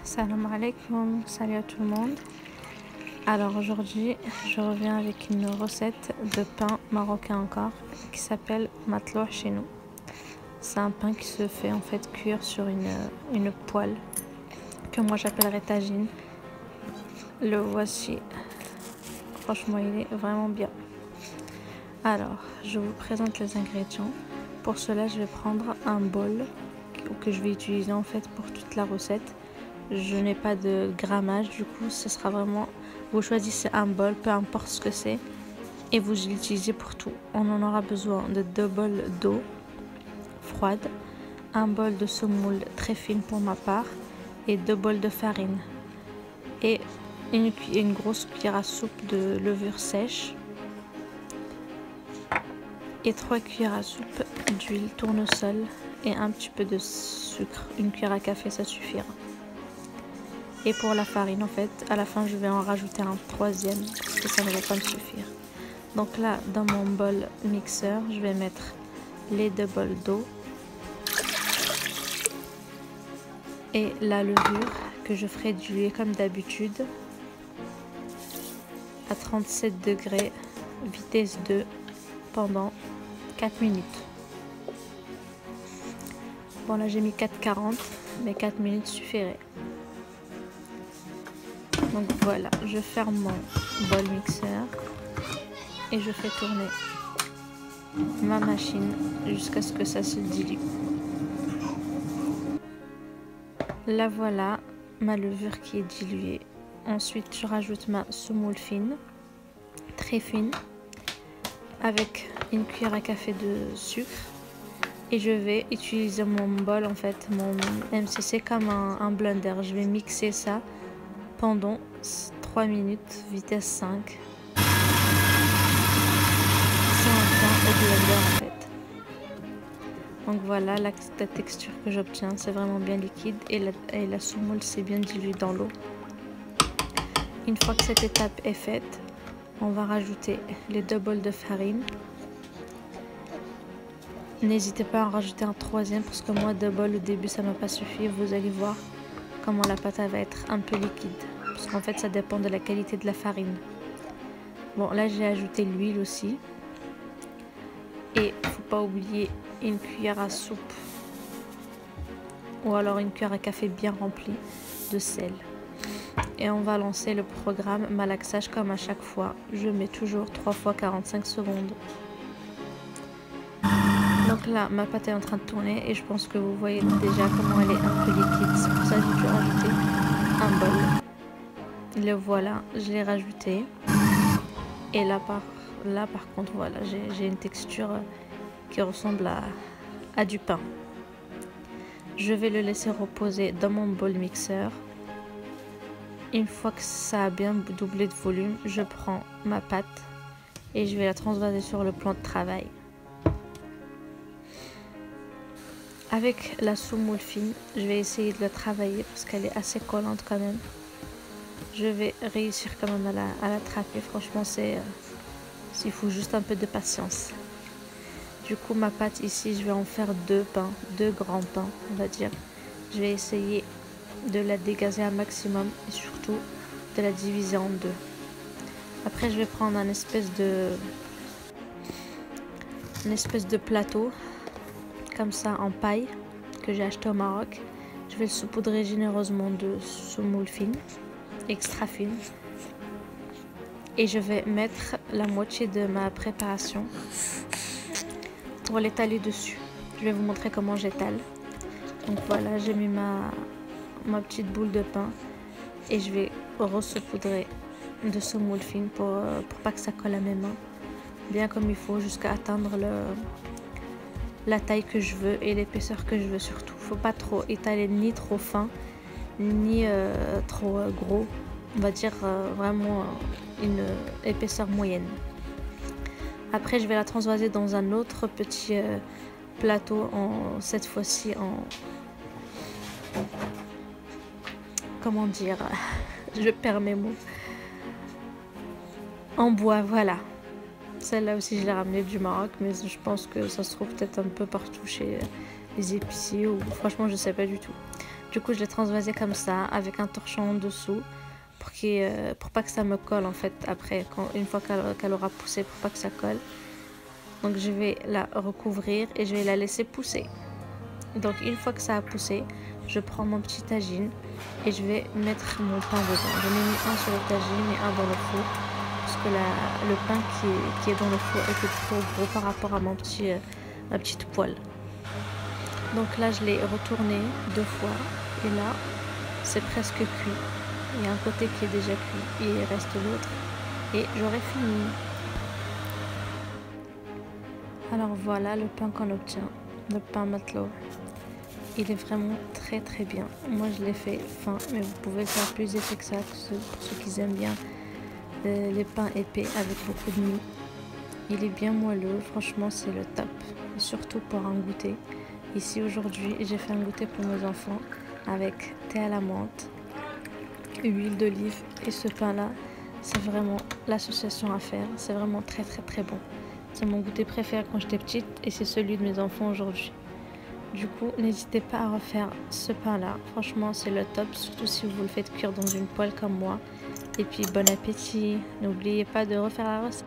Salam alaikum, salut à tout le monde. Alors aujourd'hui, je reviens avec une recette de pain marocain encore qui s'appelle matlouh chez nous. C'est un pain qui se fait en fait cuire sur une poêle que moi j'appellerais tagine. Le voici. Franchement, il est vraiment bien. Alors, je vous présente les ingrédients. Pour cela, je vais prendre un bol que je vais utiliser en fait pour toute la recette. Je n'ai pas de grammage, du coup ce sera vraiment, vous choisissez un bol, peu importe ce que c'est, et vous l'utilisez pour tout. On en aura besoin de 2 bols d'eau froide, un bol de semoule très fine pour ma part, et 2 bols de farine, et une grosse cuillère à soupe de levure sèche, et 3 cuillères à soupe d'huile tournesol, et un petit peu de sucre, une cuillère à café, ça suffira. Et pour la farine, en fait, à la fin, je vais en rajouter un 3e parce que ça ne va pas me suffire. Donc là, dans mon bol mixeur, je vais mettre les 2 bols d'eau et la levure que je ferai diluer comme d'habitude à 37 degrés, vitesse 2 pendant 4 minutes. Bon, là, j'ai mis 4,40, mais 4 minutes suffiraient. Donc voilà, je ferme mon bol mixeur et je fais tourner ma machine jusqu'à ce que ça se dilue. Là voilà, ma levure qui est diluée. Ensuite, je rajoute ma semoule fine, très fine, avec une cuillère à café de sucre. Et je vais utiliser mon bol, en fait, mon MCC comme un blender. Je vais mixer ça pendant 3 minutes, vitesse 5. C'est un pain au blender en fait. Donc voilà, la texture que j'obtiens, c'est vraiment bien liquide et la semoule s'est bien diluée dans l'eau. Une fois que cette étape est faite, on va rajouter les 2 bols de farine. N'hésitez pas à en rajouter un 3e parce que moi 2 bols au début ça m'a pas suffi. Vous allez voir comment la pâte va être un peu liquide. Parce qu'en fait ça dépend de la qualité de la farine. Bon, là j'ai ajouté l'huile aussi, et faut pas oublier une cuillère à soupe ou alors une cuillère à café bien remplie de sel. Et on va lancer le programme malaxage comme à chaque fois. Je mets toujours 3 fois 45 secondes. Donc là ma pâte est en train de tourner et je pense que vous voyez déjà comment elle est un peu liquide. C'est pour ça que j'ai dû rajouter un bol. Le voilà, je l'ai rajouté. Et là par contre, voilà, j'ai une texture qui ressemble à du pain. Je vais le laisser reposer dans mon bol mixeur. Une fois que ça a bien doublé de volume, je prends ma pâte et je vais la transvaser sur le plan de travail. Avec la semoule fine, je vais essayer de la travailler parce qu'elle est assez collante quand même. Je vais réussir quand même à l'attraper. Franchement, il faut juste un peu de patience. Du coup, ma pâte ici, je vais en faire 2 pains, 2 grands pains, on va dire. Je vais essayer de la dégazer un maximum et surtout de la diviser en 2. Après, je vais prendre un espèce de plateau comme ça en paille que j'ai acheté au Maroc. Je vais le saupoudrer généreusement de semoule fine, extra fine. Et je vais mettre la moitié de ma préparation pour l'étaler dessus. Je vais vous montrer comment j'étale. Donc voilà, j'ai mis ma petite boule de pain et je vais ressaupoudrer de semoule fine pour pas que ça colle à mes mains. Bien comme il faut jusqu'à atteindre la taille que je veux et l'épaisseur que je veux surtout. Faut pas trop étaler ni trop fin ni trop gros. On va dire vraiment une épaisseur moyenne. Après, je vais la transvaser dans un autre petit plateau, cette fois-ci comment dire, je perds mes mots, en bois, voilà. Celle-là aussi, je l'ai ramenée du Maroc, mais je pense que ça se trouve peut-être un peu partout chez les épiciers, ou franchement, je sais pas du tout. Du coup, je l'ai transvasé comme ça, avec un torchon en dessous, pour pas que ça me colle en fait après, une fois qu'elle aura poussé, pour pas que ça colle. Donc je vais la recouvrir et je vais la laisser pousser. Donc une fois que ça a poussé, je prends mon petit tagine et je vais mettre mon pain dedans. J'en ai mis un sur le tagine et un dans le four, parce que le pain qui est dans le four était trop gros par rapport à ma petite poêle. Donc là je l'ai retourné 2 fois et là c'est presque cuit. Il y a un côté qui est déjà cuit et il reste l'autre et j'aurai fini. Alors voilà le pain qu'on obtient, le pain matloh. Il est vraiment très très bien. Moi je l'ai fait fin, mais vous pouvez le faire plus épais que ça, pour ceux qui aiment bien les pains épais avec beaucoup de mie. Il est bien moelleux, franchement c'est le top, surtout pour un goûter. Ici aujourd'hui j'ai fait un goûter pour mes enfants avec thé à la menthe, huile d'olive et ce pain là, c'est vraiment l'association à faire, c'est vraiment très très très bon. C'est mon goûter préféré quand j'étais petite et c'est celui de mes enfants aujourd'hui. Du coup, n'hésitez pas à refaire ce pain là, franchement c'est le top, surtout si vous le faites cuire dans une poêle comme moi. Et puis bon appétit, n'oubliez pas de refaire la recette.